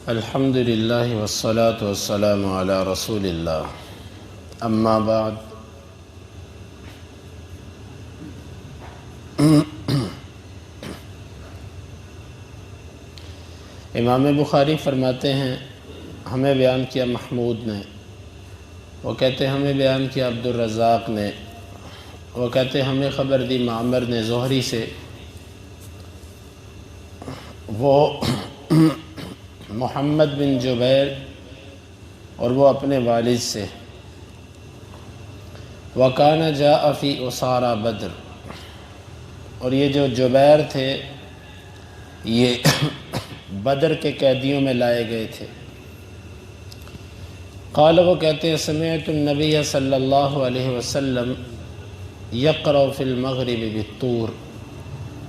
الحمد للہ والصلاة والسلام علی رسول اللہ اما بعد امام بخاری فرماتے ہیں ہمیں بیان کیا محمود نے، وہ کہتے ہیں ہمیں بیان کیا عبد الرزاق نے، وہ کہتے ہیں ہمیں خبر دی معمر نے زہری سے، وہ محمد بن جبیر اور وہ اپنے والد سے، وَكَانَ جَاءَ فِي أُسَارَى بدر، اور یہ جو جبیر تھے یہ بدر کے قیدیوں میں لائے گئے تھے۔ قال، وہ کہتے ہیں سمعت النبی صلی اللہ علیہ وسلم یقرأ فی المغرب بالطور،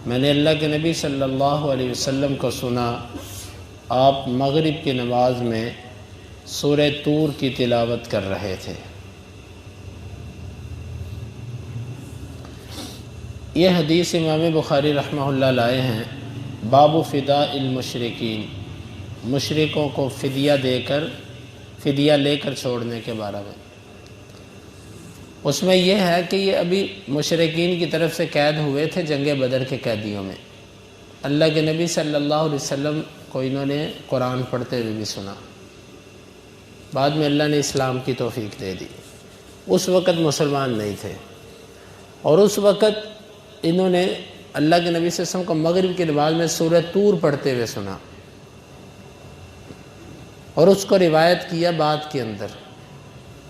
میں نے اللہ کے نبی صلی اللہ علیہ وسلم کو سنا آپ مغرب کی نماز میں سورہ طور کی تلاوت کر رہے تھے۔ یہ حدیث امام بخاری رحمہ اللہ لائے ہیں باب فداء المشرکین، مشرکوں کو فدیہ لے کر چھوڑنے کے بارے میں۔ اس میں یہ ہے کہ یہ ابھی مشرکین کی طرف سے قید ہوئے تھے جنگ بدر کے قیدیوں میں، اللہ کے نبی صلی اللہ علیہ وسلم کو انہوں نے قرآن پڑھتے ہوئے بھی سنا، بعد میں اللہ نے اسلام کی توفیق دے دی۔ اس وقت مسلمان نہیں تھے، اور اس وقت انہوں نے اللہ کے نبی صلی اللہ علیہ وسلم کو مغرب کی نماز میں سورہ طور پڑھتے ہوئے سنا، اور اس کو روایت کیا بعد کے اندر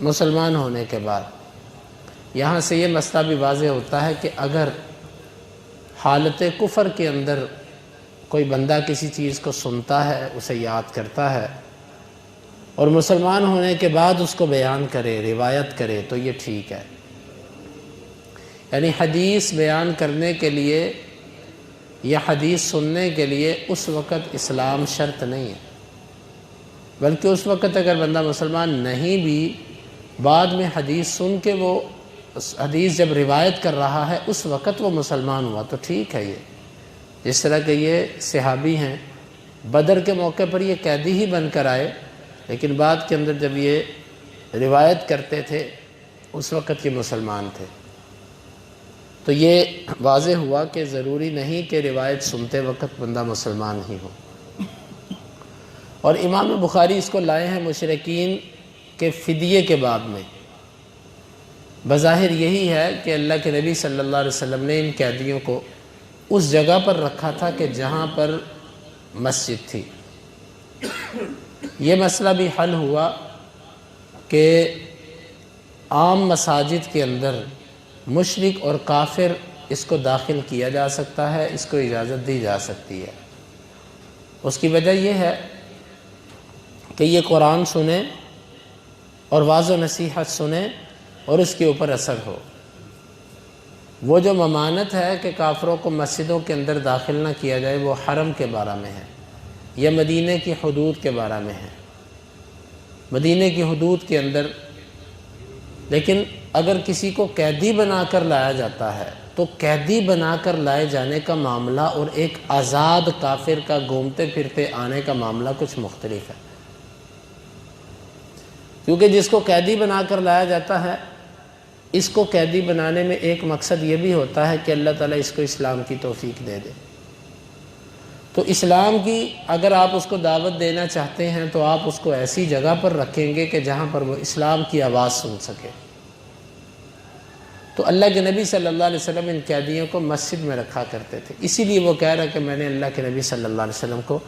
مسلمان ہونے کے بعد۔ یہاں سے یہ مسئلہ بھی واضح ہوتا ہے کہ اگر حالت کفر کے اندر کوئی بندہ کسی چیز کو سنتا ہے، اسے یاد کرتا ہے، اور مسلمان ہونے کے بعد اس کو بیان کرے، روایت کرے، تو یہ ٹھیک ہے۔ یعنی حدیث بیان کرنے کے لیے یا حدیث سننے کے لیے اس وقت اسلام شرط نہیں ہے، بلکہ اس وقت اگر بندہ مسلمان نہیں بھی بعد میں حدیث سن کے وہ حدیث جب روایت کر رہا ہے اس وقت وہ مسلمان ہوا تو ٹھیک ہے۔ یہ جس طرح کہ یہ صحابی ہیں، بدر کے موقع پر یہ قیدی ہی بن کر آئے، لیکن بعد کے اندر جب یہ روایت کرتے تھے اس وقت یہ مسلمان تھے۔ تو یہ واضح ہوا کہ ضروری نہیں کہ روایت سنتے وقت بندہ مسلمان ہی ہو۔ اور امام بخاری اس کو لائے ہیں مشرکین کے فدیے کے باب میں۔ بظاہر یہی ہے کہ اللہ کے نبی صلی اللہ علیہ وسلم نے ان قیدیوں کو اس جگہ پر رکھا تھا کہ جہاں پر مسجد تھی۔ یہ مسئلہ بھی حل ہوا کہ عام مساجد کے اندر مشرک اور کافر اس کو داخل کیا جا سکتا ہے، اس کو اجازت دی جا سکتی ہے۔ اس کی وجہ یہ ہے کہ یہ قرآن سنیں اور واعظ و نصیحت سنیں اور اس کے اوپر اثر ہو۔ وہ جو ممانت ہے کہ کافروں کو مسجدوں کے اندر داخل نہ کیا جائے وہ حرم کے بارے میں ہے یا مدینہ کی حدود کے بارے میں ہے، مدینہ کی حدود کے اندر۔ لیکن اگر کسی کو قیدی بنا کر لایا جاتا ہے تو قیدی بنا کر لائے جانے کا معاملہ اور ایک آزاد کافر کا گھومتے پھرتے آنے کا معاملہ کچھ مختلف ہے، کیونکہ جس کو قیدی بنا کر لایا جاتا ہے اس کو قیدی بنانے میں ایک مقصد یہ بھی ہوتا ہے کہ اللہ تعالیٰ اس کو اسلام کی توفیق دے دے۔ تو اسلام کی اگر آپ اس کو دعوت دینا چاہتے ہیں تو آپ اس کو ایسی جگہ پر رکھیں گے کہ جہاں پر وہ اسلام کی آواز سن سکے۔ تو اللہ کے نبی صلی اللہ علیہ وسلم ان قیدیوں کو مسجد میں رکھا کرتے تھے، اسی لیے وہ کہہ رہا کہ میں نے اللہ کے نبی صلی اللہ علیہ وسلم کو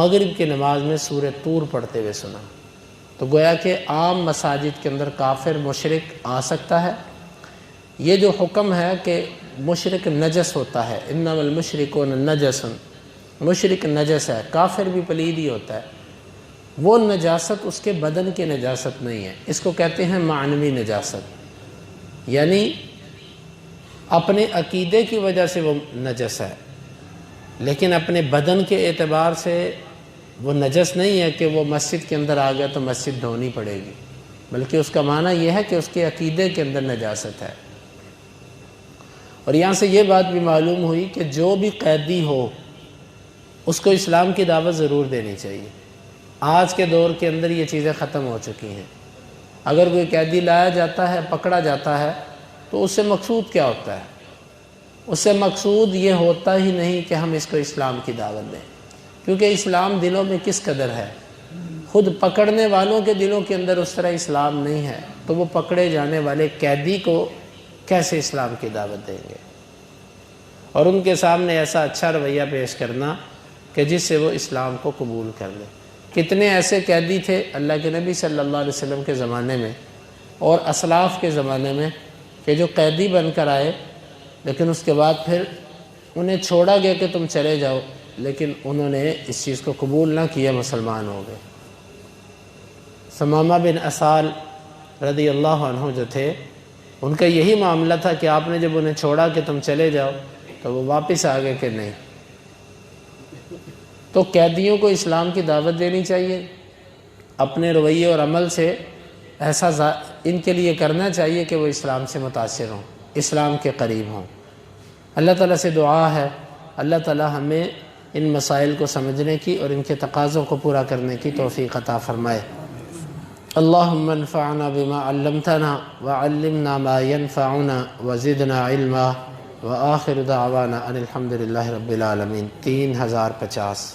مغرب کی نماز میں سورہ طور پڑھتے ہوئے سنا۔ تو گویا کہ عام مساجد کے اندر کافر مشرک آ سکتا ہے۔ یہ جو حکم ہے کہ مشرک نجس ہوتا ہے، انما المشرکون نجس، مشرک نجس ہے، کافر بھی پلید ہی ہوتا ہے، وہ نجاست اس کے بدن کی نجاست نہیں ہے، اس کو کہتے ہیں معنوی نجاست، یعنی اپنے عقیدے کی وجہ سے وہ نجس ہے، لیکن اپنے بدن کے اعتبار سے وہ نجس نہیں ہے کہ وہ مسجد کے اندر آ گیا تو مسجد دھونی پڑے گی، بلکہ اس کا معنی یہ ہے کہ اس کے عقیدے کے اندر نجاست ہے۔ اور یہاں سے یہ بات بھی معلوم ہوئی کہ جو بھی قیدی ہو اس کو اسلام کی دعوت ضرور دینی چاہیے، آج کے دور کے اندر یہ چیزیں ختم ہو چکی ہیں۔ اگر کوئی قیدی لایا جاتا ہے، پکڑا جاتا ہے، تو اس سے مقصود کیا ہوتا ہے؟ اس سے مقصود یہ ہوتا ہی نہیں کہ ہم اس کو اسلام کی دعوت دیں، کیونکہ اسلام دلوں میں کس قدر ہے، خود پکڑنے والوں کے دلوں کے اندر اس طرح اسلام نہیں ہے، تو وہ پکڑے جانے والے قیدی کو کیسے اسلام کی دعوت دیں گے؟ اور ان کے سامنے ایسا اچھا رویہ پیش کرنا کہ جس سے وہ اسلام کو قبول کر لے۔ کتنے ایسے قیدی تھے اللہ کے نبی صلی اللہ علیہ وسلم کے زمانے میں اور اسلاف کے زمانے میں کہ جو قیدی بن کر آئے، لیکن اس کے بعد پھر انہیں چھوڑا گیا کہ تم چلے جاؤ، لیکن انہوں نے اس چیز کو قبول نہ کیا، مسلمان ہو گئے۔ ثمامہ بن اسال رضی اللہ عنہ جو تھے، ان کا یہی معاملہ تھا کہ آپ نے جب انہیں چھوڑا کہ تم چلے جاؤ تو وہ واپس آ گئے کہ نہیں۔ تو قیدیوں کو اسلام کی دعوت دینی چاہیے، اپنے رویے اور عمل سے ایسا ان کے لیے کرنا چاہیے کہ وہ اسلام سے متاثر ہوں، اسلام کے قریب ہوں۔ اللہ تعالیٰ سے دعا ہے اللہ تعالیٰ ہمیں ان مسائل کو سمجھنے کی اور ان کے تقاضوں کو پورا کرنے کی توفیق عطا فرمائے۔ اللہم انفعنا بما علمتنا وعلمنا ما ينفعنا وزدنا علما وآخر دعوانا ان الحمد للہ رب العالمین۔ 3050